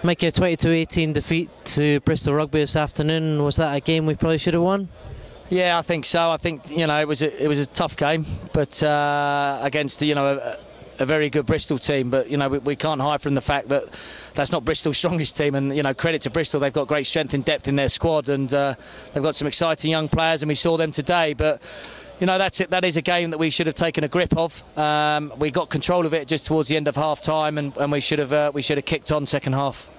Mike, a 22-18 defeat to Bristol Rugby this afternoon. Was that a game we probably should have won? Yeah, I think so. I think it was a tough game, but against a very good Bristol team. But we can't hide from the fact that that's not Bristol's strongest team. And credit to Bristol, they've got great strength and depth in their squad, and they've got some exciting young players, and we saw them today. But that's it. That is a game that we should have taken a grip of. We got control of it just towards the end of half time, and we should have kicked on second half.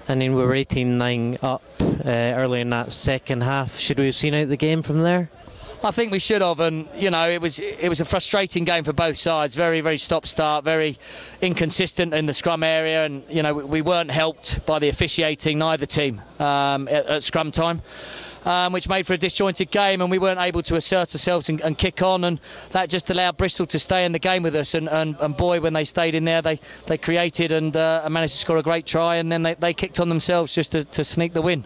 And then we were 18-9 up early in that second half. Should we have seen out the game from there? I think we should have, and it was a frustrating game for both sides. Very, very stop-start, very inconsistent in the scrum area, and we weren't helped by the officiating, neither team at scrum time. Which made for a disjointed game, and we weren't able to assert ourselves and kick on, and that just allowed Bristol to stay in the game with us, and boy, when they stayed in there, they created and managed to score a great try, and then they kicked on themselves just to sneak the win.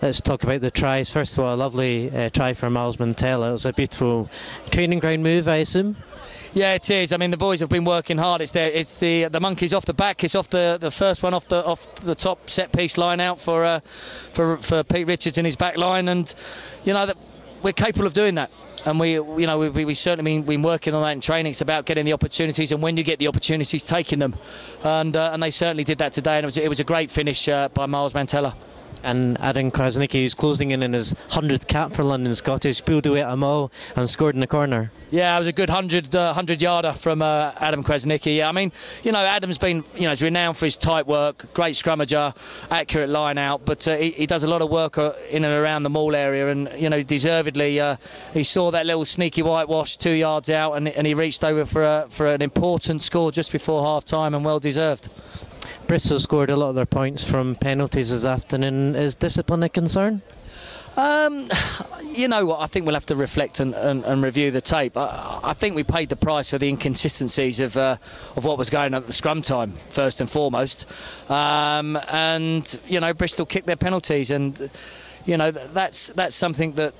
Let's talk about the tries. First of all, a lovely try for Miles Mantella. It was a beautiful training ground move, I assume. Yeah, it is. I mean, the boys have been working hard. It's the monkeys off the back. It's off the first one off the top set piece line out for Pete Richards in his back line, and that we're capable of doing that. And we certainly been working on that in training. It's about getting the opportunities, and when you get the opportunities, taking them. And they certainly did that today. And it was a great finish by Miles Mantella. And Adam Krasnicki, who's closing in his 100th cap for London Scottish, pulled away at a maul and scored in the corner. Yeah, it was a good 100-yarder from Adam Krasnicki. Yeah, I mean, Adam's been, he's renowned for his tight work, great scrummager, accurate line out, but he does a lot of work in and around the maul area, and deservedly he saw that little sneaky whitewash 2 yards out, and he reached over for an important score just before half time, and well deserved. Bristol scored a lot of their points from penalties this afternoon. Is discipline a concern? You know what, I think we'll have to reflect and review the tape. I think we paid the price for the inconsistencies of what was going on at the scrum time, first and foremost. And Bristol kicked their penalties, and that's something that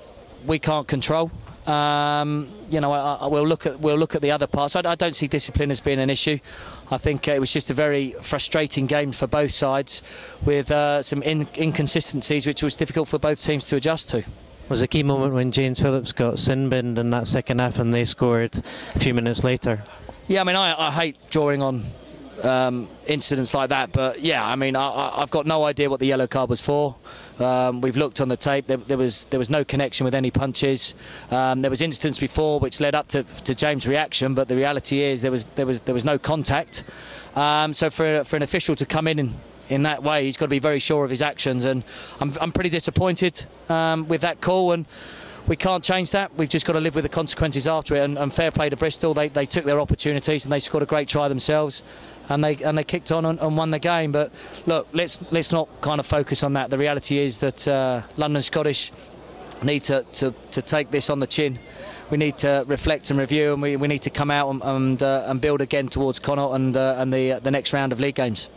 we can't control. We'll look at the other parts. I don't see discipline as being an issue. I think it was just a very frustrating game for both sides, with some inconsistencies which was difficult for both teams to adjust to. Was a key moment when James Phillips got sin-binned in that second half and they scored a few minutes later. Yeah, I mean, I hate drawing on incidents like that, but yeah, I mean, I've got no idea what the yellow card was for. We've looked on the tape. There was no connection with any punches. There was incidents before which led up to James' reaction, but the reality is there was no contact. So for an official to come in that way, he's got to be very sure of his actions, and I'm pretty disappointed with that call, and we can't change that. We've just got to live with the consequences after it, and fair play to Bristol. They took their opportunities and they scored a great try themselves, and they kicked on and won the game. But look, let's not kind of focus on that. The reality is that London Scottish need to take this on the chin. We need to reflect and review, and we need to come out and build again towards Connaught and the next round of league games.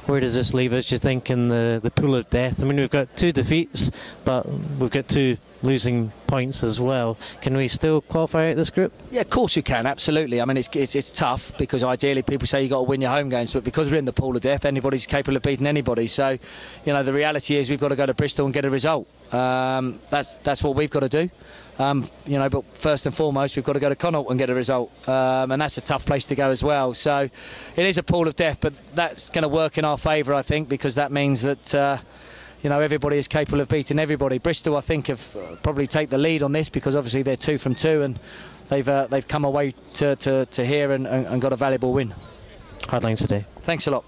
Where does this leave us, do you think, in the pool of death? I mean, we've got 2 defeats, but we've got 2 losing points as well. Can we still qualify out this group? Yeah, of course you can, absolutely. I mean, it's tough, because ideally people say you've got to win your home games, but because we're in the pool of death, anybody's capable of beating anybody. So, the reality is we've got to go to Bristol and get a result. That's what we've got to do. But first and foremost, we've got to go to Connaught and get a result, and that's a tough place to go as well. So it is a pool of death, but that's going to work in our favour, I think, because that means that everybody is capable of beating everybody. Bristol, I think, have probably take the lead on this, because obviously they're 2 from 2, and they've come away to here and got a valuable win. Hard lines today. Thanks a lot.